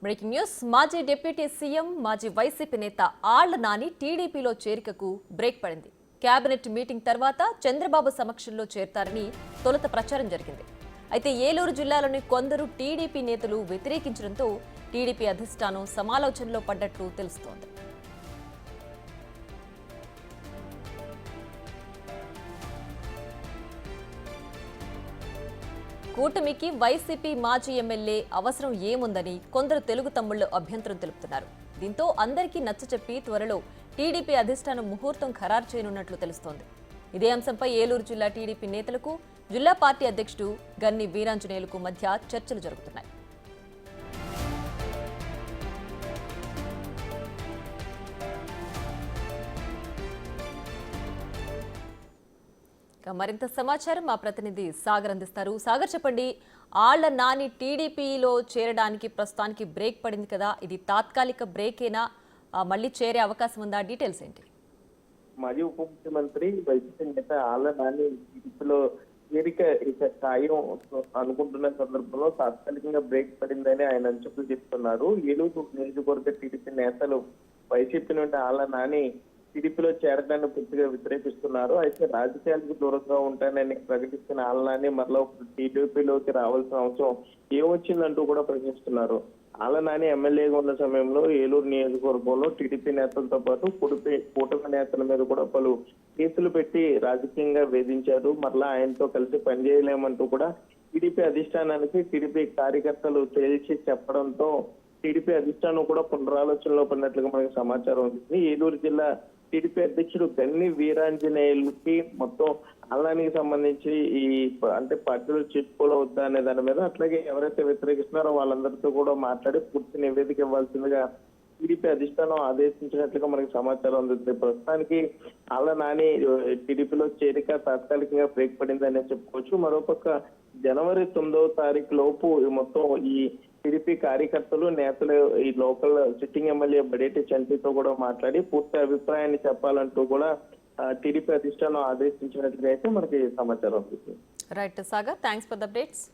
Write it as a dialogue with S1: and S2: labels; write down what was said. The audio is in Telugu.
S1: Breaking news. మాజీ డిప్యూటీ సీఎం మాజీ వైసీపీ నేత ఆళ్ల నాని టీడీపీలో చేరికకు బ్రేక్ పడింది. కేబినెట్ మీటింగ్ తర్వాత చంద్రబాబు సమక్షంలో చేరతారని తొలుత ప్రచారం జరిగింది. అయితే ఏలూరు జిల్లాలోని కొందరు టీడీపీ నేతలు వ్యతిరేకించడంతో టీడీపీ అధిష్టానం సమాలోచనలో పడ్డట్లు తెలుస్తోంది. కూటమికి వైసీపీ మాజీ ఎమ్మెల్యే అవసరం ఏముందని కొందరు తెలుగు తమ్ముళ్లు అభ్యంతరం తెలుపుతున్నారు. దీంతో అందరికీ నచ్చచెప్పి త్వరలో టీడీపీ అధిష్టానం ముహూర్తం ఖరారు చేయనున్నట్లు తెలుస్తోంది. ఇదే అంశంపై ఏలూరు జిల్లా టీడీపీ నేతలకు జిల్లా పార్టీ అధ్యక్షుడు గన్ని వీరాంజనేయులకు మధ్య చర్చలు జరుగుతున్నాయి. మరింత సమాచారం మా ప్రతినిధి సాగర్ అందిస్తారు. సాగర్, చెప్పండి, ఆళ్ల నాని టీడీపీలో చేరడానికి ప్రస్తుతానికి బ్రేక్ పడింది కదా, ఇది తాత్కాలిక బ్రేకేనా, మళ్ళీ చేరే అవకాశం ఉందా? డీటెయిల్స్ ఏంటి?
S2: మాజీ ఉప ముఖ్యమంత్రి వైసీపీ నేత ఆళ్ల నాని టీడీపీలో చేరిక ఖాయం అనుకుంటున్న సందర్భంలో తాత్కాలికంగా బ్రేక్ పడిందని ఆయన అంచనాలు చెప్తున్నారు. ఏలూరు నియోజకవర్గ టీడీపీ నేతలు వైసీపీ నుండి ఆళ్ల నాని టీడీపీలో చేరడాన్ని పూర్తిగా వ్యతిరేకిస్తున్నారు. అయితే రాజకీయాలకు దూరంగా ఉంటానని ప్రకటిస్తున్న ఆళ్ల నాని మరలా టీడీపీలోకి రావాల్సిన అవసరం ఏమొచ్చిందంటూ కూడా ప్రశ్నిస్తున్నారు. ఆళ్ల నాని ఎమ్మెల్యేగా ఉన్న సమయంలో ఏలూరు నియోజకవర్గంలో టీడీపీ నేతలతో పాటు కూటమి నేతల మీద కూడా పలు కేసులు పెట్టి రాజకీయంగా వేధించారు. మరలా ఆయనతో కలిసి పనిచేయలేమంటూ కూడా టీడీపీ అధిష్టానానికి టీడీపీ కార్యకర్తలు తేల్చి చెప్పడంతో టీడీపీ అధిష్టానం కూడా పునరాలోచనలో పడినట్లుగా మనకి సమాచారం ఉంది. ఏలూరు జిల్లా టీడీపీ అధ్యక్షుడు గన్ని వీరాంజనేయులకి మొత్తం ఆళ్లానికి సంబంధించి అంటే పార్టీలో చెప్పుకోవద్దా అనే దాని మీద, అట్లాగే ఎవరైతే వ్యతిరేకిస్తున్నారో వాళ్ళందరితో కూడా మాట్లాడి పూర్తి నివేదిక ఇవ్వాల్సిందిగా టీడీపీ అధిష్టానం ఆదేశించినట్లుగా మనకి సమాచారం అందుతుంది. ప్రస్తుతానికి ఆళ్ల నాని టీడీపీలో చేరిక తాత్కాలికంగా బ్రేక్ పడిందని చెప్పుకోవచ్చు. మరోపక్క జనవరి 9వ తారీఖు లోపు మొత్తం ఈ టీడీపీ కార్యకర్తలు నేతలు ఈ లోకల్ సిట్టింగ్ ఎమ్మెల్యే బడేటి చంటితో కూడా మాట్లాడి పూర్తి అభిప్రాయాన్ని చెప్పాలంటూ కూడా టీడీపీ అధిష్టానం ఆదేశించినట్లుగా అయితే మనకి సమాచారం ఉంది.
S1: Right Sagar, thanks for the updates.